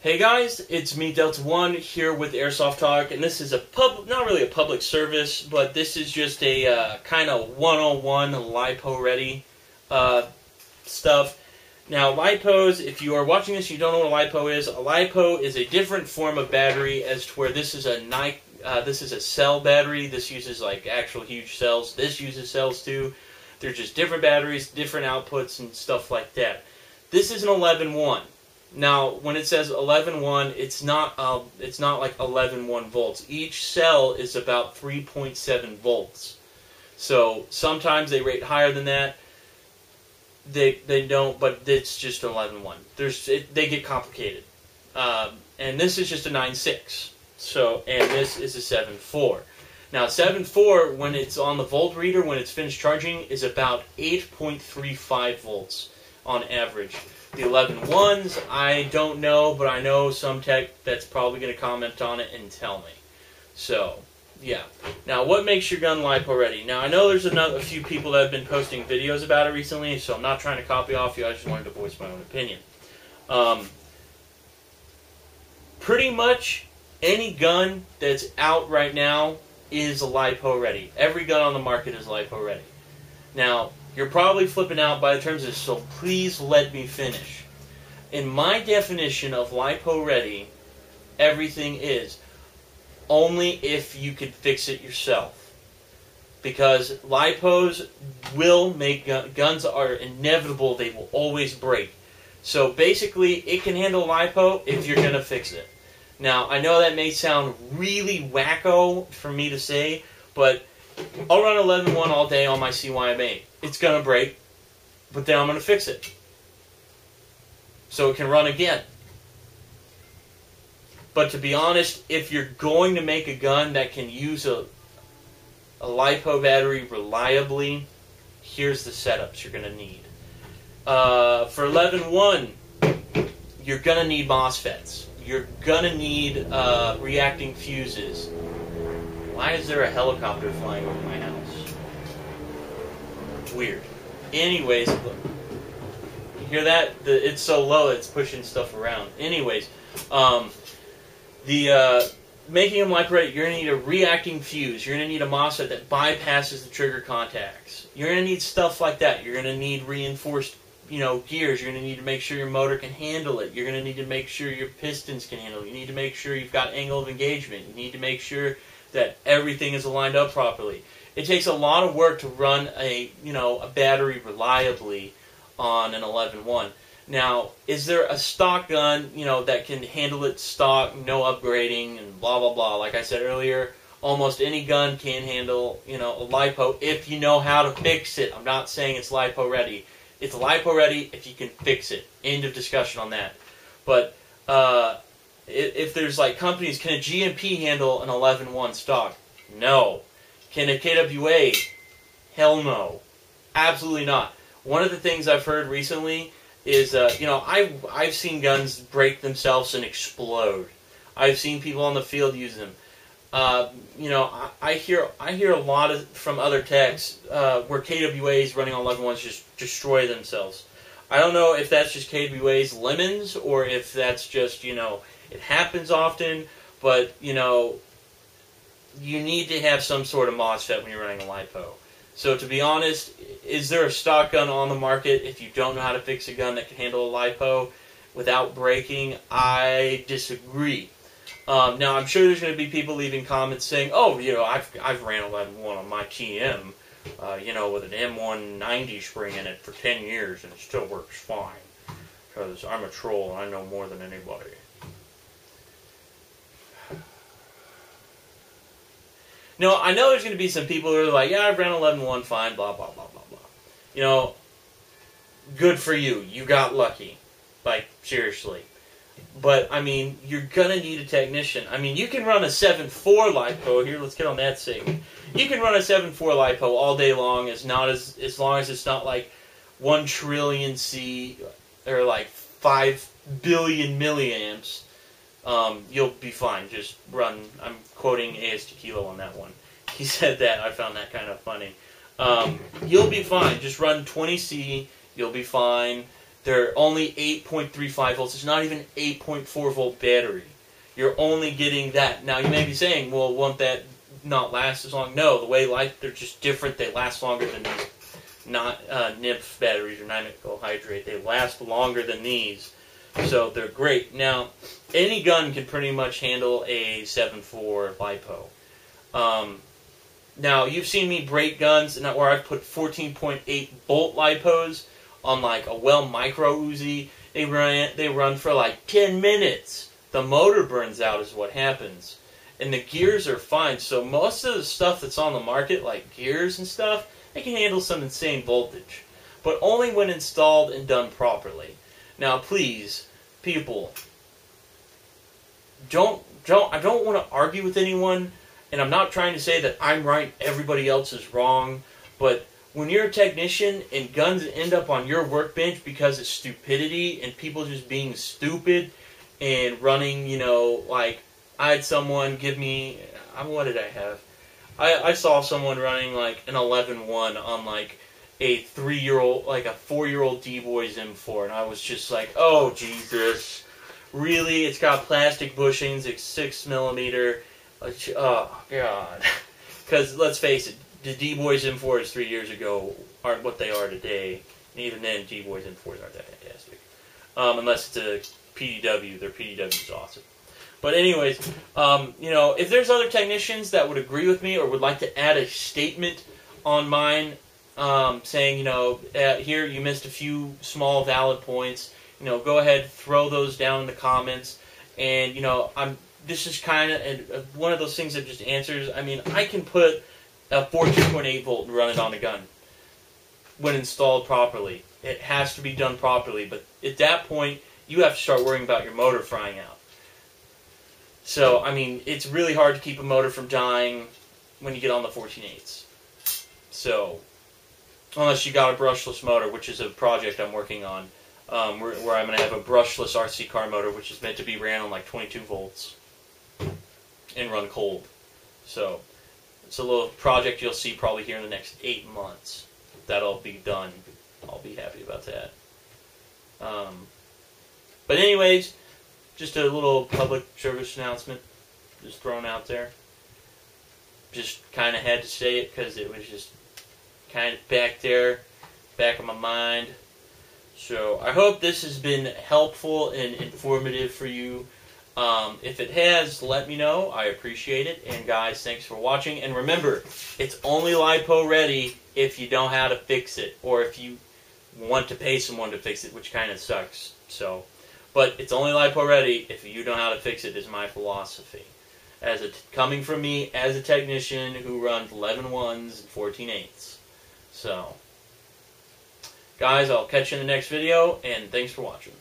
Hey guys, it's me Delta One here with Airsoft Talk, and this is not really a public service, but this is just a kind of 101 lipo ready stuff. Now, lipos, if you are watching this, you don't know what a lipo is. A lipo is a different form of battery, as to where this is a cell battery. This uses like actual huge cells. This uses cells too. They're just different batteries, different outputs, and stuff like that. This is an 11-1. Now, when it says 11-1, it's not like 11-1 volts. Each cell is about 3.7 volts. So sometimes they rate higher than that. They don't, but it's just 11-1. They get complicated. And this is just a 9.6. So, and this is a 7.4. Now, 7.4, when it's on the volt reader, when it's finished charging, is about 8.35 volts on average. The 11-1s, I don't know, but I know some tech that's probably going to comment on it and tell me. So, yeah. Now, what makes your gun lipo ready? Now, I know there's a few people that have been posting videos about it recently, so I'm not trying to copy off you. I just wanted to voice my own opinion. Pretty much any gun that's out right now is lipo ready. Every gun on the market is lipo ready. Now, you're probably flipping out by the terms of this, so please let me finish. In my definition of lipo ready, everything is only if you can fix it yourself. Because lipos will make guns are inevitable, they will always break. So basically, it can handle lipo if you're going to fix it. Now, I know that may sound really wacko for me to say, but I'll run 11-1 all day on my CYMA. It's going to break, but then I'm going to fix it. So it can run again. But to be honest, if you're going to make a gun that can use a lipo battery reliably, here's the setups you're going to need. For 11-1, you're going to need MOSFETs. You're going to need reacting fuses. Why is there a helicopter flying over my house? Weird. Anyways, look. You hear that? It's so low it's pushing stuff around. Anyways, making them lipo ready, you're going to need a reacting fuse. You're going to need a MOSFET that bypasses the trigger contacts. You're going to need stuff like that. You're going to need reinforced gears. You're going to need to make sure your motor can handle it. You're going to need to make sure your pistons can handle it. You need to make sure you've got angle of engagement. You need to make sure that everything is aligned up properly. It takes a lot of work to run a battery reliably on an 11-1. Now, is there a stock gun, that can handle it stock, no upgrading, and blah, blah, blah? Like I said earlier, almost any gun can handle, a lipo if you know how to fix it. I'm not saying it's lipo ready. It's lipo ready if you can fix it. End of discussion on that. But if there's like companies, can a GMP handle an 11-1 stock? No. Can a KWA? Hell no. Absolutely not. One of the things I've heard recently is, I've seen guns break themselves and explode. I've seen people on the field use them. I hear a lot from other techs where KWAs running on 11-1s just destroy themselves. I don't know if that's just KWA's lemons or if that's just, it happens often, but, you need to have some sort of MOSFET when you're running a lipo. So to be honest, is there a stock gun on the market if you don't know how to fix a gun that can handle a lipo without breaking? I disagree. Now, I'm sure there's going to be people leaving comments saying, oh, I've ran 11-1 on my TM, with an M190 spring in it for 10 years and it still works fine. Because I'm a troll and I know more than anybody. No, I know there's going to be some people who are like, yeah, I've ran 11-1 fine, blah, blah, blah, blah, blah. Good for you. You got lucky. Like, seriously. But, you're going to need a technician. You can run a 7.4 lipo. Here, let's get on that segment. You can run a 7.4 lipo all day long as long as it's not like 1 trillion C or like 5 billion milliamps. You'll be fine. Just run. I'm quoting AS Tequila on that one. He said that. I found that kind of funny. You'll be fine. Just run 20C. You'll be fine. They're only 8.35 volts. It's not even 8.4 volt battery. You're only getting that. Now, you may be saying, well, won't that not last as long? No, the way they're just different. They last longer than these NIF batteries or nickel hydrate. They last longer than these. So they're great. Now, any gun can pretty much handle a 7.4 lipo. Now, you've seen me break guns where I've put 14.8 bolt lipos on like a well micro Uzi. They run for like 10 minutes. The motor burns out is what happens. And the gears are fine. So most of the stuff that's on the market, like gears and stuff, they can handle some insane voltage. But only when installed and done properly. Now, please, people, I don't want to argue with anyone, and I'm not trying to say that I'm right, everybody else is wrong, but when you're a technician and guns end up on your workbench because of stupidity and people just being stupid and running, like, I had someone give me, what did I have? I saw someone running like an 11-1 on like a 3-year-old, like a 4-year-old D-Boys M4, and I was just like, oh Jesus, really? It's got plastic bushings, it's 6mm. Oh God, because let's face it, the D-Boys M4s 3 years ago aren't what they are today. And even then, D-Boys M4s aren't that fantastic, unless it's a PDW. Their PDW is awesome. But anyways, if there's other technicians that would agree with me or would like to add a statement on mine, saying, here you missed a few small valid points, go ahead, throw those down in the comments. And, this is kind of one of those things that just answers. I mean, I can put a 14.8 volt and run it on a gun when installed properly. It has to be done properly. But at that point, you have to start worrying about your motor frying out. So, I mean, it's really hard to keep a motor from dying when you get on the 14.8s. So, unless you got a brushless motor, which is a project I'm working on, where I'm going to have a brushless RC car motor, which is meant to be ran on like 22 volts and run cold. So, it's a little project you'll see probably here in the next 8 months. That'll be done. I'll be happy about that. But anyways, just a little public service announcement just thrown out there. Just kind of had to say it because it was just kind of back of my mind. So I hope this has been helpful and informative for you. If it has, let me know. I appreciate it. And guys, thanks for watching. And remember, it's only lipo ready if you know how to fix it, or if you want to pay someone to fix it, which kind of sucks. So, but it's only lipo ready if you know how to fix it, is my philosophy. Coming from me as a technician who runs 11.1s and 14.8s. So, guys, I'll catch you in the next video, and thanks for watching.